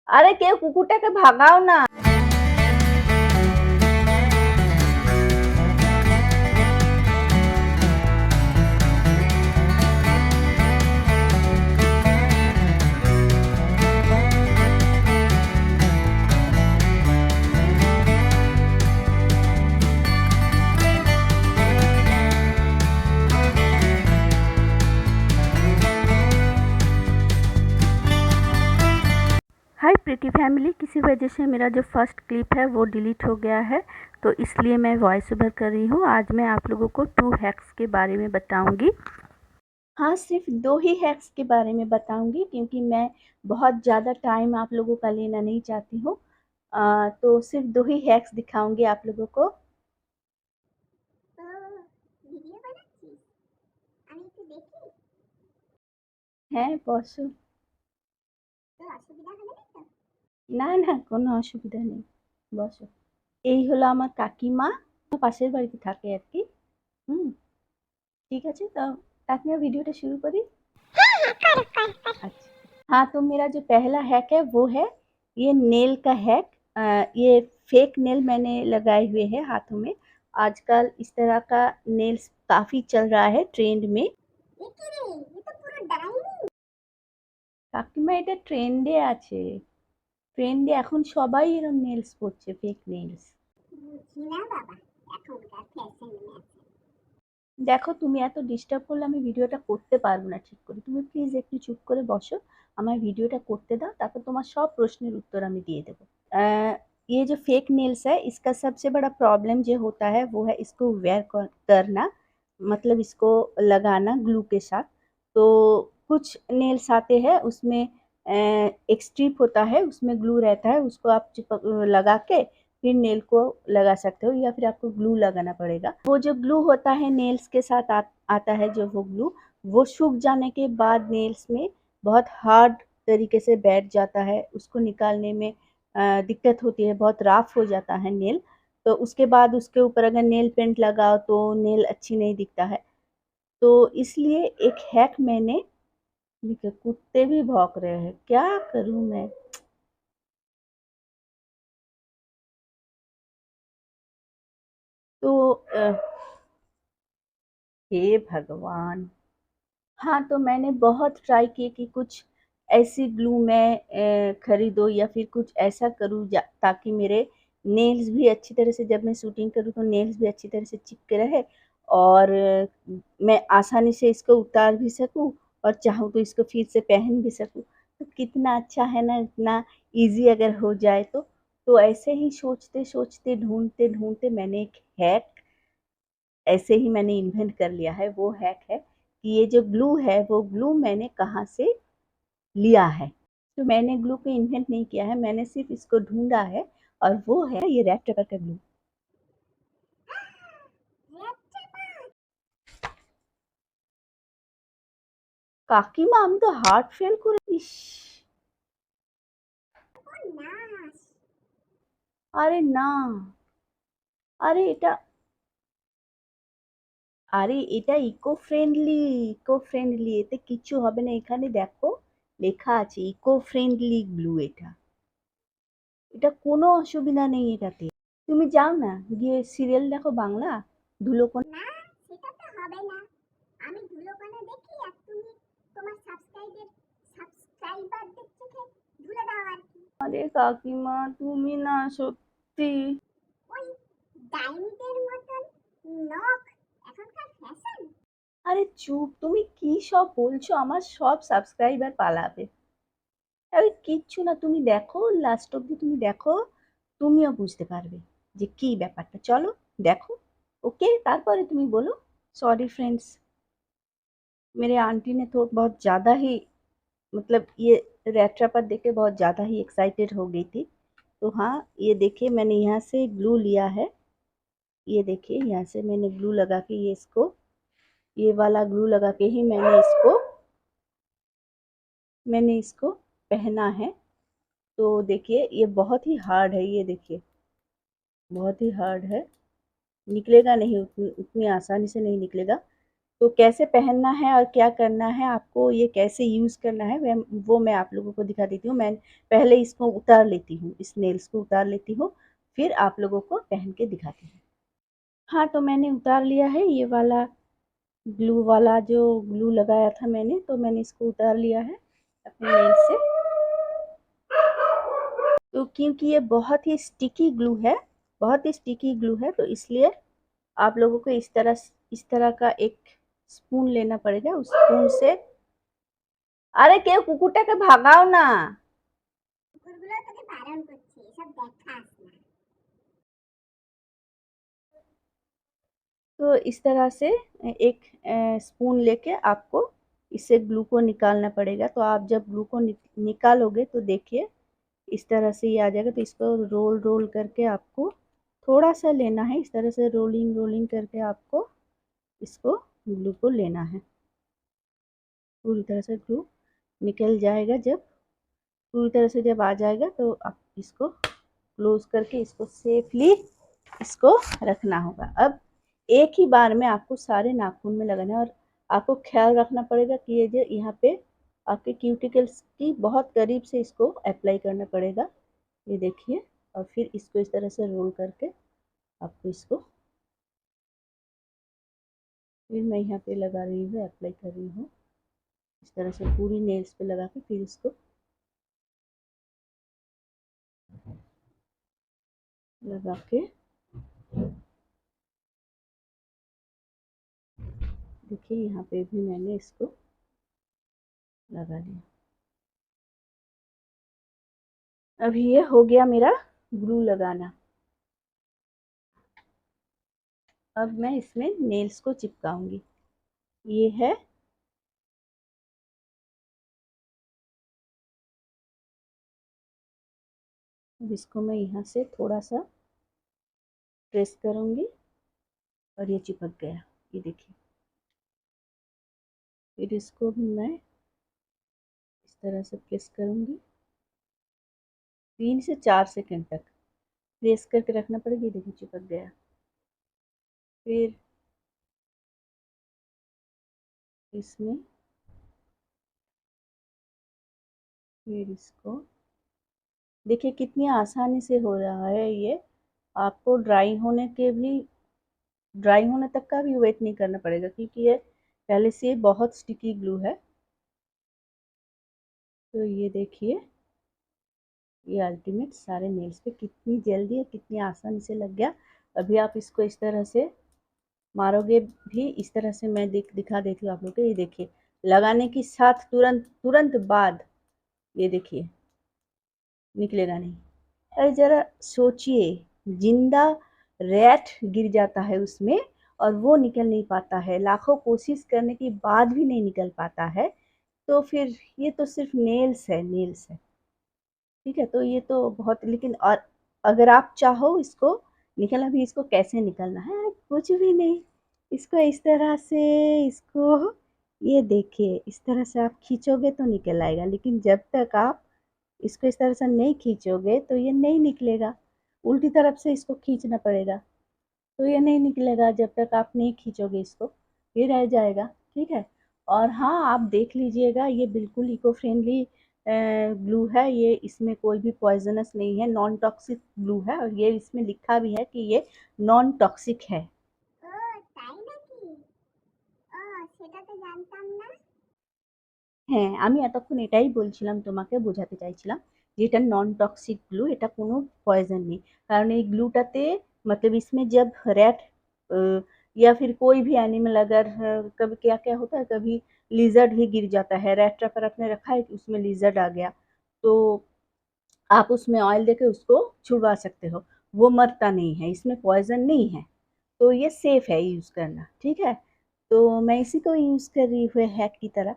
আরে কেউ কুকুরটাকে ভাগাও না। हाय प्रीटी फैमिली, किसी वजह से मेरा जो फर्स्ट क्लिप है वो डिलीट हो गया है, तो इसलिए मैं वॉइस ओवर कर रही हूँ। आज मैं आप लोगों को 2 हैक्स के बारे में बताऊँगी। हाँ, सिर्फ 2 ही हैक्स के बारे में बताऊँगी क्योंकि मैं बहुत ज़्यादा टाइम आप लोगों का लेना नहीं चाहती हूँ। तो सिर्फ 2 ही हैक्स दिखाऊँगी आप लोगों को। ভিডিও বানাচ্ছিস? আমি একটু দেখি? হ্যাঁ, বসো। তোর অসুবিধা হবে না তো? না, না কোনো অসুবিধা নেই। বসো। এই হলো আমার কাকিমা, পাশের বাড়িতে থাকে আরকি। হুম, ঠিক আছে তো काकीमा वीडियोটা शुरू करी? अच्छा। हाँ, तो मेरा जो पहला हैक है वो है ये नेल का हैक। ये फेक नेल मैंने लगाए हुए हैं हाथों में। आजकल इस तरह का नेल्स काफ़ी चल रहा है ट्रेंड में। এ কি রে? এ তো পুরো ডাইনি। কাকিমা এটা ট্রেন্ডে আছে। ট্রেন্ডে এখন সবাই এরম নেলস পরছে, ফেক নেলস। বুঝি না বাবা, এখনকার ফ্যাশনে আছে। দেখো তুমি এত ডিস্টার্ব করলে আমি ভিডিওটা করতে পারবো না ঠিক করে। তুমি প্লিজ একটু চুপ করে বসো। আমার ভিডিওটা করতে দাও, তারপর তোমার সব প্রশ্নের उत्तर আমি দিয়ে দেবো। ये जो फेक नेल्स है इसका सबसे बड़ा प्रॉब्लम जो होता है वो है इसको वेयर करना, मतलब इसको लगाना ग्लू के साथ। तो कुछ नेल्स आते हैं उसमें एक स्ट्रिप होता है, उसमें ग्लू रहता है, उसको आप चिपक लगा के फिर नेल को लगा सकते हो या फिर आपको ग्लू लगाना पड़ेगा। वो जो ग्लू होता है नेल्स के साथ आता है जो वो ग्लू, वो सूख जाने के बाद नेल्स में बहुत हार्ड तरीके से बैठ जाता है। उसको निकालने में दिक्कत होती है, बहुत रफ हो जाता है नेल। तो उसके बाद उसके ऊपर अगर नेल पेंट लगाओ तो नेल अच्छी नहीं दिखता है। तो इसलिए एक हैक मैंने देखिए कुत्ते भी भौंक रहे हैं, क्या करूँ मैं? तो हे भगवान! हाँ, तो मैंने बहुत ट्राई किए कि कुछ ऐसी ग्लू मैं खरीदूँ या फिर कुछ ऐसा करूँ ताकि मेरे नेल्स भी अच्छी तरह से जब मैं शूटिंग करूँ तो नेल्स भी अच्छी तरह से चिपके रहे और मैं आसानी से इसको उतार भी सकूँ और चाहूँ तो इसको फिर से पहन भी सकूँ। तो कितना अच्छा है ना, इतना ईज़ी अगर हो जाए तो। तो ऐसे ही सोचते-सोचते, ढूँढते-ढूँढते मैंने एक हैक ऐसे ही मैंने इन्वेंट कर लिया है। वो हैक है कि ये जो ग्लू है वो ग्लू मैंने कहाँ से लिया है। तो मैंने ग्लू को इन्वेंट नहीं किया है, मैंने सिर्फ़ इसको ढूँढा है और वो है ये रैप पेपर का ग्लू। কাকিমা আমি তো হার্ট ফেল করে ইস! নাশ। আরে না! আরে এটা ইকো ফ্রেন্ডলি এতে কিচ্ছু হবে না। এখানে দেখো লেখা আছে ইকো ফ্রেন্ডলি গ্লু এটা। এটা কোনো অসুবিধা নেই এটাতে। তুমি যাও না, গিয়ে সিরিয়াল দেখো বাংলা, ধুলোকণা। না, সেটা তো হবে না। আমি ধুলোকণা দেখি আর তুমি তোমার সাবস্ক্রাইবারদের চোখে ধুলো দাও আর কি। আরে কাকিমা তুমি না সত্যি। ওই ডাইনিদের মতন নখ এখনকার ফ্যাশন। আরে চুপ, তুমি কি সব বলছো? আমার সব সাবস্ক্রাইবার পালাবে। আরে কিচ্ছু না, তুমি দেখো লাস্ট অব্দি তুমি দেখো, তুমিও বুঝতে পারবে যে কি ব্যাপারটা। চলো দেখো, ओके তারপরে তুমি বলো। सॉरी फ्रेंड्स, मेरे आंटी ने तो बहुत ज़्यादा ही मतलब ये रेड ट्रैपर देख के बहुत ज़्यादा ही एक्साइटेड हो गई थी। तो हाँ, ये देखिए मैंने यहाँ से ग्लू लिया है। ये देखिए यहाँ से मैंने ग्लू लगा के ये वाला ग्लू लगा के ही मैंने इसको पहना है। तो देखिए ये बहुत ही हार्ड है, ये देखिए बहुत ही हार्ड है, निकलेगा नहीं उतनी आसानी से नहीं निकलेगा। तो कैसे पहनना है और क्या करना है, आपको ये कैसे यूज़ करना है, वो मैं आप लोगों को दिखा देती हूँ। मैं पहले इसको उतार लेती हूँ, इस नेल्स को उतार लेती हूँ, फिर आप लोगों को पहन के दिखाती हूँ। हाँ, तो मैंने उतार लिया है ये वाला ग्लू वाला, जो ग्लू लगाया था मैंने, तो मैंने इसको उतार लिया है अपने नेल से। तो क्योंकि ये बहुत ही स्टिकी ग्लू है, बहुत ही स्टिकी ग्लू है, तो इसलिए आप लोगों को इस तरह का एक स्पून लेना पड़ेगा। उस स्पून से, আরে কেউ কুকুরটাকে ভাগাও না। কুকুরগুলো তোকে বারণ করছে এসব দেখাস না। तो इस तरह से एक स्पून लेके आपको इससे ग्लू को निकालना पड़ेगा। तो आप जब ग्लू को निकालोगे तो देखिए इस तरह से ये आ जाएगा। तो इसको रोल रोल करके आपको थोड़ा सा लेना है, इस तरह से रोलिंग रोलिंग करके आपको इसको ग्लू को लेना है। पूरी तरह से ग्लू निकल जाएगा। जब पूरी तरह से जब आ जाएगा तो आप इसको क्लोज करके इसको सेफली इसको रखना होगा। अब एक ही बार में आपको सारे नाखून में लगाना है और आपको ख्याल रखना पड़ेगा कि ये जो यहाँ पे आपके क्यूटिकल्स की बहुत करीब से इसको अप्लाई करना पड़ेगा। ये देखिए, और फिर इसको इस तरह से रोल करके आपको इसको फिर मैं यहाँ पे लगा रही हूँ, अप्लाई कर रही हूँ इस तरह से पूरी नेल्स पे लगा के फिर इसको लगा के देखिए यहाँ पे भी मैंने इसको लगा लिया। अब ये हो गया मेरा ग्लू लगाना। अब मैं इसमें नेल्स को चिपकाऊंगी। ये है अब इसको मैं यहाँ से थोड़ा सा प्रेस करूंगी और ये चिपक गया, ये देखिए। फिर इसको भी मैं इस तरह से प्रेस करूंगी 3 से 4 सेकंड तक प्रेस करके रखना पड़ेगा। ये देखिए चिपक गया। फिर इसमें फिर इसको देखिए कितनी आसानी से हो रहा है ये। आपको ड्राई होने तक का भी वेट नहीं करना पड़ेगा, क्योंकि ये पहले से बहुत स्टिकी ग्लू है। तो ये देखिए, ये अल्टीमेट सारे नेल्स पे कितनी जल्दी और कितनी आसानी से लग गया। अभी आप इसको इस तरह से मारोगे भी, इस तरह से मैं दिखा देती हूँ आप लोग को। ये देखिए, लगाने के साथ तुरंत तुरंत बाद ये देखिए निकलेगा नहीं। अरे ज़रा सोचिए, जिंदा रैट गिर जाता है उसमें और वो निकल नहीं पाता है, लाखों कोशिश करने के बाद भी नहीं निकल पाता है, तो फिर ये तो सिर्फ नेल्स है, नेल्स है। ठीक है, तो ये तो बहुत, लेकिन और अगर आप चाहो इसको निकलना भी, इसको कैसे निकलना है? अरे कुछ भी नहीं, इसको इस तरह से इसको ये देखिए इस तरह से आप खींचोगे तो निकल आएगा, लेकिन जब तक आप इसको इस तरह से नहीं खींचोगे तो ये नहीं निकलेगा। उल्टी तरफ से इसको खींचना पड़ेगा, तो ये नहीं निकलेगा जब तक आप नहीं खींचोगे इसको, ये रह जाएगा। ठीक है, और हाँ आप देख लीजिएगा, ये बिल्कुल इको फ्रेंडली ग्लू है। ये इसमें कोई भी पॉइजनस नहीं है, नॉन टॉक्सिक ग्लू है, और ये इसमें लिखा भी है कि ये नॉन टॉक्सिक है। ও তাই নাকি? ও সেটা তো জানতাম না। হ্যাঁ, আমি এতক্ষণ এটাই বলছিলাম, তোমাকে বোঝাতে চাইছিলাম যে এটা নন टॉक्सिक ग्लू, এটা কোনো पॉइजन नहीं। कारण এই ग्लूটাতে मतलब इसमें जब रैट या फिर कोई भी एनिमल अगर कभी क्या क्या होता है, कभी लिजर्ड भी गिर जाता है, रैट ट्रैपर आपने रखा है उसमें लिजर्ड आ गया, तो आप उसमें ऑयल देके उसको छुड़वा सकते हो, वो मरता नहीं है, इसमें पॉइजन नहीं है, तो ये सेफ है यूज़ करना। ठीक है, तो मैं इसी को यूज़ कर रही हूँ हैक की तरह।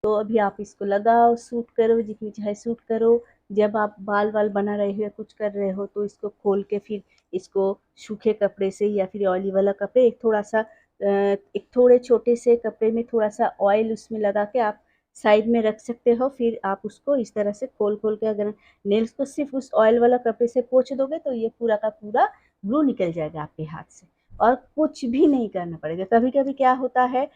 तो अभी आप इसको लगाओ, सूट करो, जितनी चाहे सूट करो। जब आप बाल वाल बना रहे हो या कुछ कर रहे हो तो इसको खोल के फिर इसको सूखे कपड़े से या फिर ऑयली वाला कपड़े, एक थोड़े छोटे से कपड़े में थोड़ा सा ऑयल उसमें लगा के आप साइड में रख सकते हो। फिर आप उसको इस तरह से खोल खोल के अगर नेल्स को सिर्फ उस ऑयल वाला कपड़े से पोंछ दोगे तो ये पूरा का पूरा ग्लू निकल जाएगा आपके हाथ से। और कुछ भी नहीं करना पड़ेगा। कभी-कभी क्या होता है,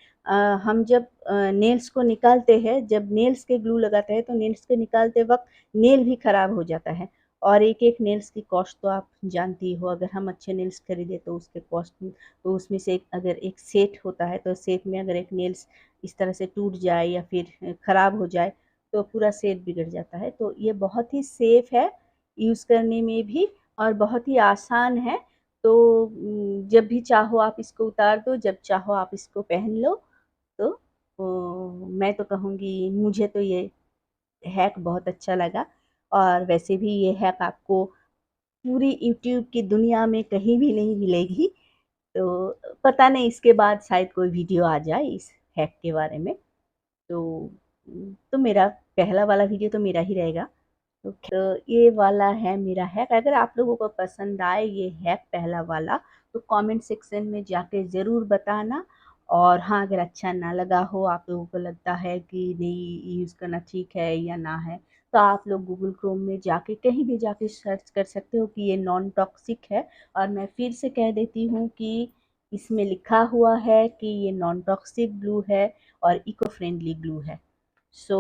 हम जब नेल्स को निकालते हैं, जब नेल्स के ग्लू लगाते हैं तो नेल्स के निकालते वक़्त नेल भी ख़राब हो जाता है और एक-एक नेल्स की कॉस्ट तो आप जानती हो। अगर हम अच्छे नेल्स खरीदें तो उसके कॉस्ट, तो उसमें से अगर एक सेट होता है तो सेट में अगर एक नेल्स इस तरह से टूट जाए या फिर ख़राब हो जाए तो पूरा सेट बिगड़ जाता है। तो ये बहुत ही सेफ़ है यूज़ करने में भी और बहुत ही आसान है। तो जब भी चाहो आप इसको उतार दो, जब चाहो आप इसको पहन लो। तो मैं तो कहूँगी, मुझे तो ये हैक बहुत अच्छा लगा और वैसे भी ये हैक आपको पूरी यूट्यूब की दुनिया में कहीं भी नहीं मिलेगी। तो पता नहीं इसके बाद शायद कोई वीडियो आ जाए इस हैक के बारे में। तो मेरा पहला वाला वीडियो तो मेरा ही रहेगा। तो ये वाला है मेरा हैक। अगर आप लोगों को पसंद आए ये हैक पहला वाला तो कमेंट सेक्शन में जाके ज़रूर बताना। और हाँ, अगर अच्छा ना लगा हो, आप लोगों को लगता है कि नहीं यूज़ करना ठीक है या ना है, तो आप लोग गूगल क्रोम में जाके कहीं भी जाके सर्च कर सकते हो कि ये नॉन टॉक्सिक है। और मैं फिर से कह देती हूँ कि इसमें लिखा हुआ है कि ये नॉन टॉक्सिक ग्लू है और इको फ्रेंडली ग्लू है। So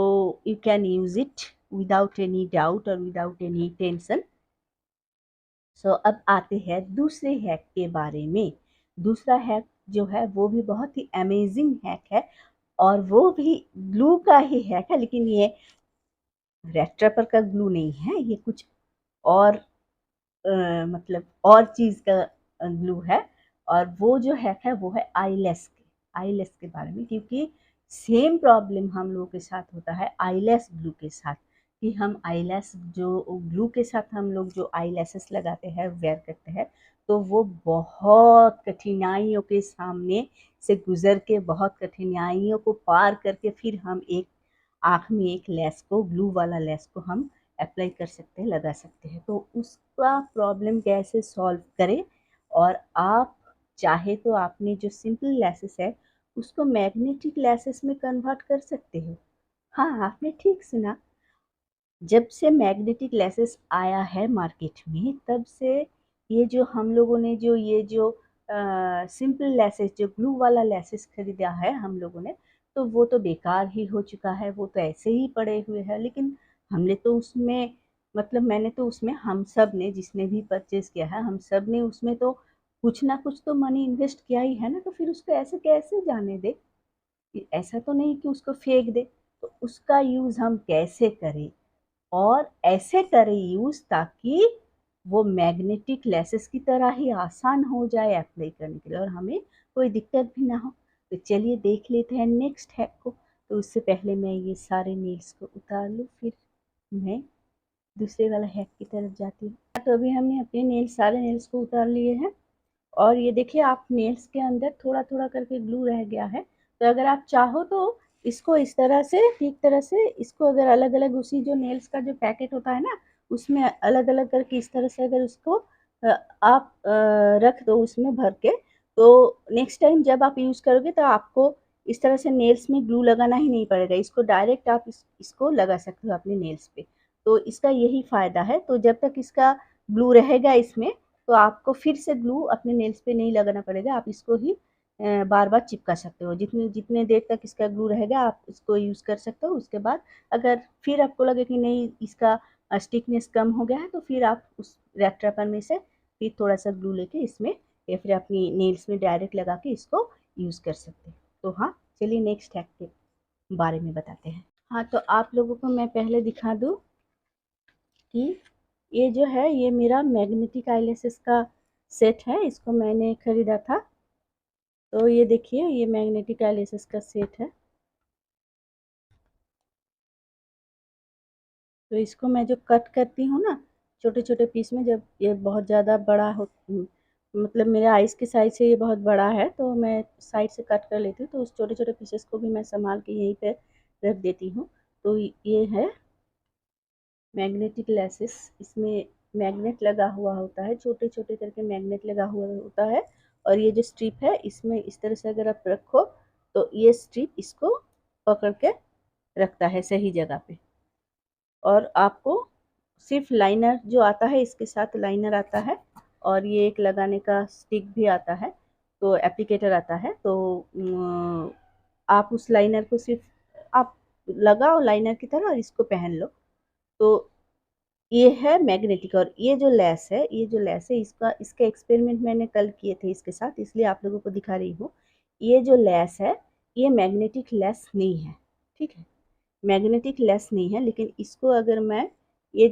you can use it without any doubt or without any tension. So अब आते हैं दूसरे हैक के बारे में। दूसरा हैक जो है वो भी बहुत ही अमेजिंग हैक है और वो भी ग्लू का ही हैक है, लेकिन ये रेड ट्रैपर का ग्लू नहीं है, ये कुछ और मतलब और चीज़ का ग्लू है। और वो जो हैक है वो है आईलेस के बारे में, क्योंकि सेम प्रॉब्लम हम लोगों के साथ होता है आईलेस ग्लू के साथ कि हम आईलेस जो ग्लू के साथ हम लोग जो आईलेसेस लगाते हैं वेयर करते हैं, तो वो बहुत कठिनाइयों के सामने से गुजर के, बहुत कठिनाइयों को पार करके फिर हम एक आँख में एक लेस को, ग्लू वाला लेस को हम अप्लाई कर सकते हैं, लगा सकते हैं। तो उसका प्रॉब्लम कैसे सॉल्व करें, और आप चाहे तो आपने जो सिंपल लेसेस है उसको मैग्नेटिक लेसेस में कन्वर्ट कर सकते हो। हाँ, आपने ठीक सुना। जब से मैग्नेटिक लेसेस आया है मार्केट में, तब से ये जो हम लोगों ने जो ये जो सिंपल लेसेस, जो ग्लू वाला लेसेस खरीदा है हम लोगों ने, तो वो तो बेकार ही हो चुका है, वो तो ऐसे ही पड़े हुए हैं। लेकिन हमने तो उसमें, मतलब मैंने तो उसमें, हम सब ने जिसने भी परचेज़ किया है, हम सब ने उसमें तो कुछ ना कुछ तो मनी इन्वेस्ट किया ही है ना, तो फिर उसको ऐसे कैसे जाने दें? ऐसा तो नहीं कि उसको फेंक दें। तो उसका यूज़ हम कैसे करें? और ऐसे करें यूज़ ताकि वो मैग्नेटिक लेसेस की तरह ही आसान हो जाए अप्लाई करने के लिए और हमें कोई दिक्कत भी ना हो। तो चलिए देख लेते हैं नेक्स्ट हैक को। तो उससे पहले मैं ये सारे नेल्स को उतार लूँ, फिर मैं दूसरे वाला हैक की तरफ जाती हूँ। तो अभी हमने अपने नेल्स, सारे नेल्स को उतार लिए हैं और ये देखिए, आप नेल्स के अंदर थोड़ा-थोड़ा करके ग्लू रह गया है। तो अगर आप चाहो तो इसको इस तरह से, ठीक तरह से इसको अगर अलग-अलग, उसी जो नेल्स का जो पैकेट होता है ना, उसमें अलग-अलग करके इस तरह से अगर उसको आप रख दो उसमें भर के, तो नेक्स्ट टाइम जब आप यूज़ करोगे तो आपको इस तरह से नेल्स में ग्लू लगाना ही नहीं पड़ेगा। इसको डायरेक्ट आप इसको लगा सकते हो अपने नेल्स पे। तो इसका यही फ़ायदा है। तो जब तक इसका ग्लू रहेगा इसमें, तो आपको फिर से ग्लू अपने नेल्स पे नहीं लगाना पड़ेगा। आप इसको ही बार-बार चिपका सकते हो। जितने जितने देर तक इसका ग्लू रहेगा आप इसको यूज़ कर सकते हो। उसके बाद अगर फिर आपको लगे कि नहीं इसका स्टिकनेस कम हो गया है, तो फिर आप उस रेड रैपर में से फिर थोड़ा-सा ग्लू लेके इसमें या फिर अपनी नेल्स में डायरेक्ट लगा के इसको यूज़ कर सकते हैं। तो हाँ, चलिए नेक्स्ट हैक के बारे में बताते हैं। हाँ, तो आप लोगों को मैं पहले दिखा दूँ कि ये जो है ये मेरा मैग्नेटिक आईलेसेस का सेट है। इसको मैंने खरीदा था। तो ये देखिए, ये मैग्नेटिक आईलेसेस का सेट है। तो इसको मैं जो कट करती हूँ ना छोटे-छोटे पीस में, जब ये बहुत ज़्यादा बड़ा हो, मतलब मेरे आइज़ के साइज़ से ये बहुत बड़ा है, तो मैं साइड से कट कर लेती हूँ। तो उस छोटे-छोटे पीसेस को भी मैं सँभाल के यहीं पे रख देती हूँ। तो ये है मैग्नेटिक लेसेस। इसमें मैग्नेट लगा हुआ होता है, छोटे-छोटे करके मैग्नेट लगा हुआ होता है। और ये जो स्ट्रिप है इसमें इस तरह से अगर आप रखो, तो ये स्ट्रिप इसको पकड़ के रखता है सही जगह पे। और आपको सिर्फ लाइनर जो आता है, इसके साथ लाइनर आता है और ये एक लगाने का स्टिक भी आता है। तो एप्लीकेटर आता है, तो आप उस लाइनर को सिर्फ आप लगाओ लाइनर की तरह और इसको पहन लो। तो ये है मैग्नेटिक, और ये जो लेस है, इसका एक्सपेरिमेंट मैंने कल किए थे इसके साथ, इसलिए आप लोगों को दिखा रही हूँ। ये जो लेस है ये मैग्नेटिक लेस नहीं है, ठीक है, मैग्नेटिक लेस नहीं है। लेकिन इसको अगर मैं ये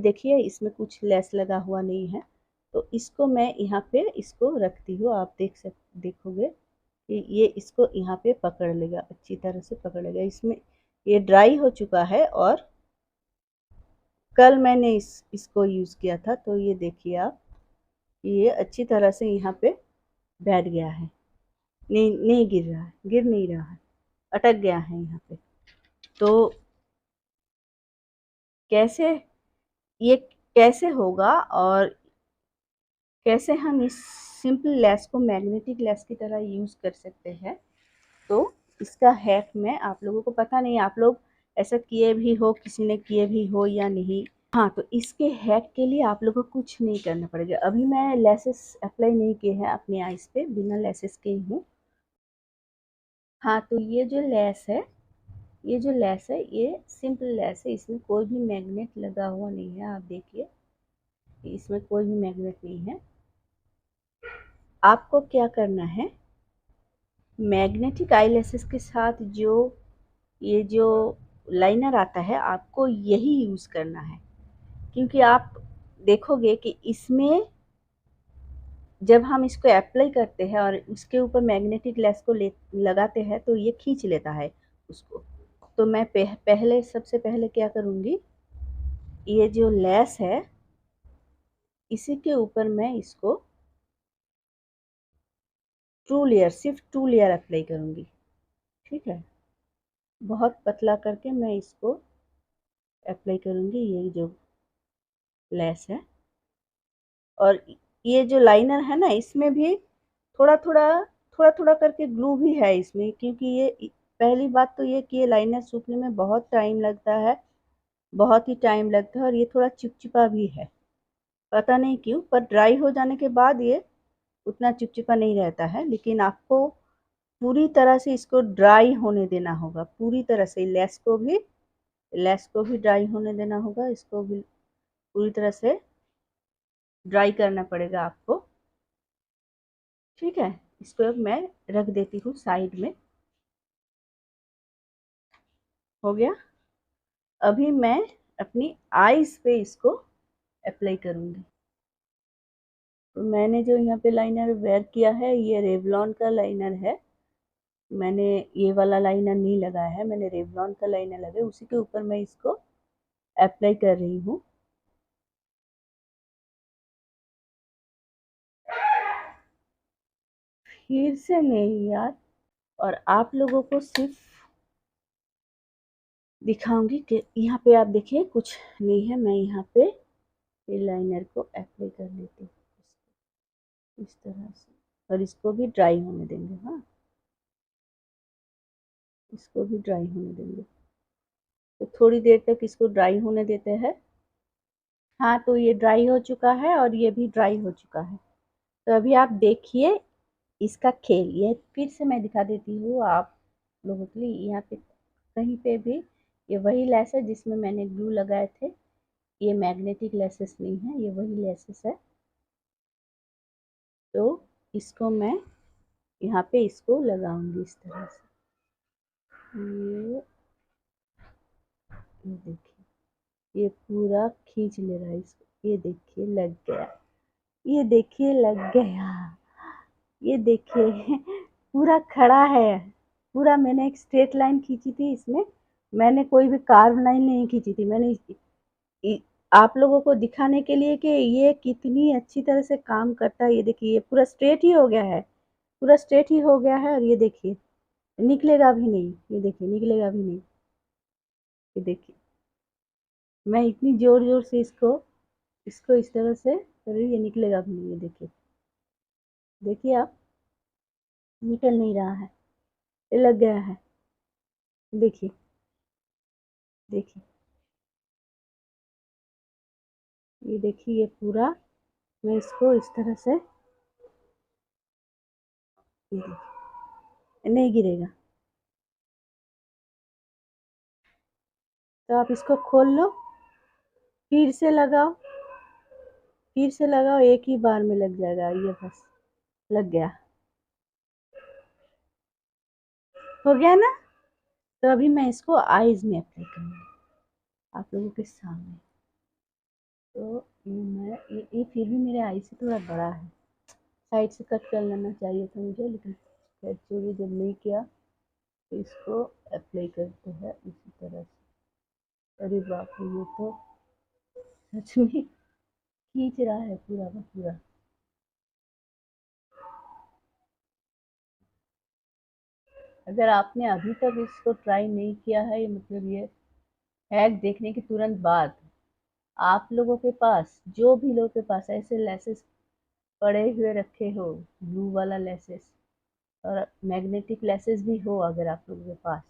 देखिए इसमें कुछ लेस लगा हुआ नहीं है, तो इसको मैं यहाँ पे इसको रखती हूँ। आप देखोगे कि ये इसको यहाँ पे पकड़ लेगा, अच्छी तरह से पकड़ लेगा। इसमें ये ड्राई हो चुका है और कल मैंने इसको यूज़ किया था, तो ये देखिए आप, ये अच्छी तरह से यहाँ पे बैठ गया है, नहीं गिर रहा है, गिर नहीं रहा है, अटक गया है यहाँ पे। तो कैसे ये कैसे होगा और कैसे हम इस सिंपल लेस को मैग्नेटिक लेस की तरह यूज़ कर सकते हैं, तो इसका हैक मैं आप लोगों को, पता नहीं आप लोग ऐसा किए भी हो, किसी ने किए भी हो या नहीं। हाँ, तो इसके हैक के लिए आप लोगों को कुछ नहीं करना पड़ेगा। अभी मैं लेसेस अप्लाई नहीं किए हैं अपने आइज़ पे, बिना लेसेस के ही हूँ। हाँ, तो ये जो लेस है ये सिंपल लेस है, इसमें कोई भी मैग्नेट लगा हुआ नहीं है। आप देखिए इसमें कोई भी मैग्नेट नहीं है। आपको क्या करना है, मैग्नेटिक आई लेसेस के साथ ये जो लाइनर आता है, आपको यही यूज़ करना है। क्योंकि आप देखोगे कि इसमें जब हम इसको अप्लाई करते हैं और उसके ऊपर मैग्नेटिक लेस को लगाते हैं, तो ये खींच लेता है उसको। तो मैं पहले सबसे पहले क्या करूँगी, ये जो लेस है इसी के ऊपर मैं इसको सिर्फ 2 लेयर अप्लाई करूँगी, ठीक है। बहुत पतला करके मैं इसको अप्लाई करूँगी, ये जो लेस है। और ये जो लाइनर है ना, इसमें भी थोड़ा थोड़ा करके ग्लू भी है इसमें, क्योंकि ये पहली बात तो ये कि ये लाइनर सूखने में बहुत टाइम लगता है, बहुत ही टाइम लगता है, और ये थोड़ा चिपचिपा भी है, पता नहीं क्यों, पर ड्राई हो जाने के बाद ये उतना चिपचिपा नहीं रहता है। लेकिन आपको पूरी तरह से इसको ड्राई होने देना होगा, पूरी तरह से लेस को भी ड्राई होने देना होगा, इसको भी पूरी तरह से ड्राई करना पड़ेगा आपको, ठीक है। इसको अब मैं रख देती हूँ साइड में, हो गया। अभी मैं अपनी आईज पे इसको अप्लाई करूँगी। तो मैंने जो यहाँ पे लाइनर वेयर किया है ये रेवलॉन का लाइनर है। मैंने ये वाला लाइनर नहीं लगाया है, मैंने रेवलॉन का लाइनर लगाया, उसी के ऊपर मैं इसको अप्लाई कर रही हूँ। फिर से नहीं यार, और आप लोगों को सिर्फ दिखाऊंगी कि यहाँ पे आप देखिए कुछ नहीं है। मैं यहाँ पे ये लाइनर को अप्लाई कर लेती हूँ इस तरह से, और इसको भी ड्राई होने देंगे। हाँ, इसको भी ड्राई होने देंगे, तो थोड़ी देर तक इसको ड्राई होने देते हैं। हाँ, तो ये ड्राई हो चुका है और ये भी ड्राई हो चुका है। तो अभी आप देखिए इसका खेल, ये फिर से मैं दिखा देती हूँ आप लोगों के लिए। यहाँ पे कहीं पे भी ये वही लेस है जिसमें मैंने ग्लू लगाए थे, ये मैग्नेटिक लेसेस नहीं है, ये वही लेसेस है। तो इसको मैं यहाँ पे इसको लगाऊंगी इस तरह से। ये देखिए, ये पूरा खींच ले रहा है इसको, ये देखिए लग गया, ये देखिए लग गया, ये देखिए पूरा खड़ा है। पूरा मैंने एक स्ट्रेट लाइन खींची थी इसमें, मैंने कोई भी कार्व लाइन नहीं खींची थी। मैंने आप लोगों को दिखाने के लिए कि ये कितनी अच्छी तरह से काम करता है। ये देखिए ये पूरा स्ट्रेट ही हो गया है, पूरा स्ट्रेट ही हो गया है। और ये देखिए निकलेगा भी नहीं, ये देखिए निकलेगा भी नहीं, ये देखिए मैं इतनी जोर जोर से इसको इसको इस तरह से कर रही हूँ, ये निकलेगा भी नहीं। ये देखिए, देखिए आप, निकल नहीं रहा है, ये लग गया है। देखिए देखिए, ये देखिए, ये पूरा मैं इसको इस तरह से ये देखिए, नहीं गिरेगा। तो आप इसको खोल लो, फिर से लगाओ, फिर से लगाओ, एक ही बार में लग जाएगा ये, बस लग गया। हो गया ना? तो अभी मैं इसको आईज में अप्लाई करूँगी आप लोगों के सामने। तो ये फिर भी मेरे आई से थोड़ा बड़ा है, साइड से कट कर लेना चाहिए था मुझे, लेकिन एक्चुअली जब नहीं किया तो इसको अप्लाई करते हैं इसी तरह से। अरे बाप रे, ये तो सच में खींच रहा है पूरा का पूरा। अगर आपने अभी तक इसको ट्राई नहीं किया है, मतलब ये हैक देखने के तुरंत बाद आप लोगों के पास, जो भी लोगों के पास ऐसे लेसेस पड़े हुए रखे हो, ब्लू वाला लेसेस और मैग्नेटिक लेसेस भी हो अगर आप लोगों के पास,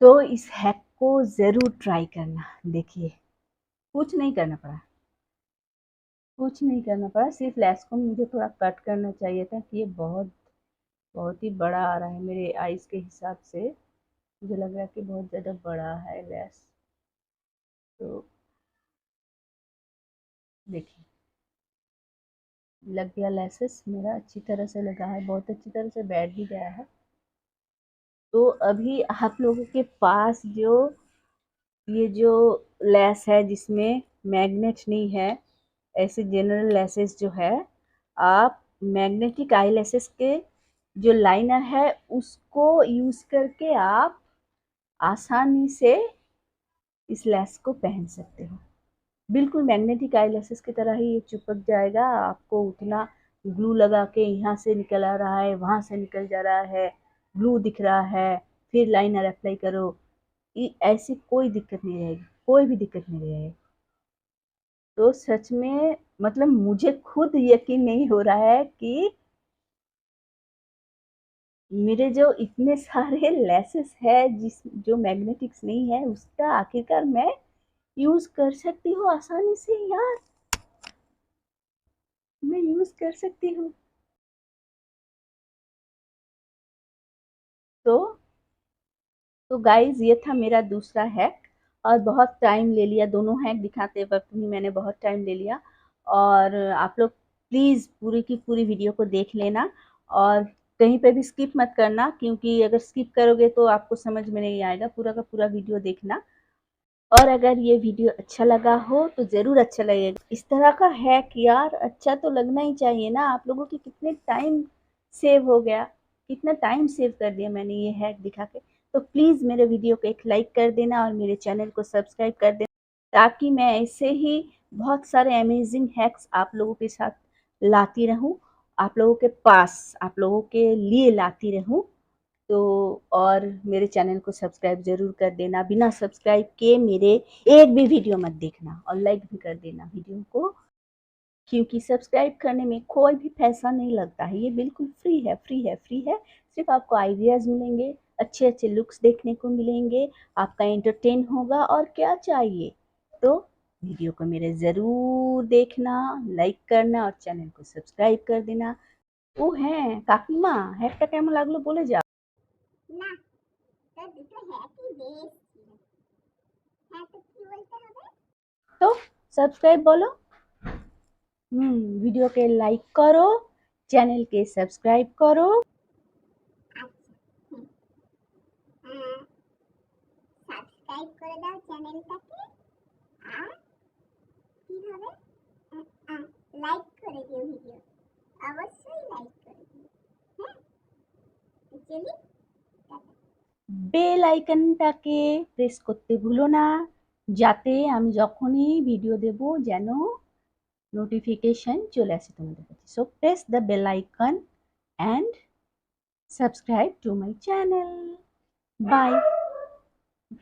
तो इस हैक को ज़रूर ट्राई करना। देखिए, कुछ नहीं करना पड़ा, कुछ नहीं करना पड़ा, सिर्फ लेस को मुझे थोड़ा कट करना चाहिए था कि ये बहुत बहुत ही बड़ा आ रहा है मेरे आइज़ के हिसाब से। मुझे लग रहा है कि बहुत ज़्यादा बड़ा है लेस। तो देखिए, लग गया लेसेस मेरा, अच्छी तरह से लगा है, बहुत अच्छी तरह से बैठ भी गया है। तो अभी आप लोगों के पास जो ये जो लेस है जिसमें मैग्नेट नहीं है, ऐसे जनरल लेसेस जो है, आप मैग्नेटिक आई लेसेस के जो लाइनर है उसको यूज़ करके आप आसानी से इस लेस को पहन सकते हो। बिल्कुल मैग्नेटिक आई लेसेस की तरह ही ये चिपक जाएगा। आपको उतना ग्लू लगा के यहाँ से निकल आ रहा है, वहाँ से निकल जा रहा है, ग्लू दिख रहा है, फिर लाइनर अप्लाई करो, ऐसी कोई दिक्कत नहीं रहेगी, कोई भी दिक्कत नहीं रहेगी। तो सच में मतलब मुझे खुद यकीन नहीं हो रहा है कि मेरे जो इतने सारे लेसेस है जिस जो मैग्नेटिक्स नहीं है, उसका आखिरकार मैं यूज़ कर सकती हूँ आसानी से। यार, मैं यूज़ कर सकती हूँ। तो गाइस, ये था मेरा दूसरा हैक, और बहुत टाइम ले लिया, दोनों हैक दिखाते वक्त ही मैंने बहुत टाइम ले लिया। और आप लोग प्लीज़ पूरी की पूरी वीडियो को देख लेना, और कहीं पे भी स्किप मत करना, क्योंकि अगर स्किप करोगे तो आपको समझ में नहीं आएगा। पूरा का पूरा वीडियो देखना। और अगर ये वीडियो अच्छा लगा हो तो ज़रूर अच्छा लगेगा। इस तरह का हैक यार अच्छा तो लगना ही चाहिए ना। आप लोगों की कितने टाइम सेव हो गया, कितना टाइम सेव कर दिया मैंने ये हैक दिखा के। तो प्लीज़ मेरे वीडियो को एक लाइक कर देना और मेरे चैनल को सब्सक्राइब कर देना, ताकि मैं ऐसे ही बहुत सारे अमेजिंग हैक्स आप लोगों के साथ लाती रहूं, आप लोगों के पास, आप लोगों के लिए लाती रहूं। तो और मेरे चैनल को सब्सक्राइब ज़रूर कर देना। बिना सब्सक्राइब के मेरे एक भी वीडियो मत देखना, और लाइक भी कर देना वीडियो को, क्योंकि सब्सक्राइब करने में कोई भी पैसा नहीं लगता है। ये बिल्कुल फ्री है, फ्री है, फ्री है। सिर्फ आपको आइडियाज़ मिलेंगे, अच्छे अच्छे लुक्स देखने को मिलेंगे, आपका एंटरटेन होगा, और क्या चाहिए। तो वीडियो को मेरे ज़रूर देखना, लाइक करना और चैनल को सब्सक्राइब कर देना। ও হ্যাঁ কাকিমা, হ্যাকটা কেমন লাগলো বলে যাও। না, তোর দুটো হ্যাকই বেশ ছিল। হ্যাঁ, তো কি বলতে হবে? তো সাবস্ক্রাইব বলো। ভিডিওকে লাইক করো, চ্যানেলকে সাবস্ক্রাইব করো। আচ্ছা, হুম, আহ, সাবস্ক্রাইব করে দাও চ্যানেলটাকে, আর কি হবে, লাইক করে দিও ভিডিও, অবশ্যই লাইক করে দিও। হ্যাঁ, তো চলি, টাটা। বেল আইকনটাকে প্রেস করতে ভুলো না, যাতে আমি যখনই ভিডিও দেব যেন নোটিফিকেশন চলে আসে তোমাদের কাছে। So press the bell icon and subscribe to my channel. Bye.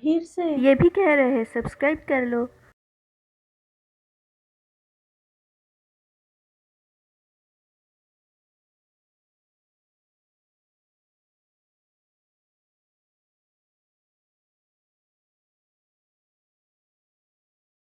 फिर से ये भी कह रहे हैं सब्सक्राइब कर लो।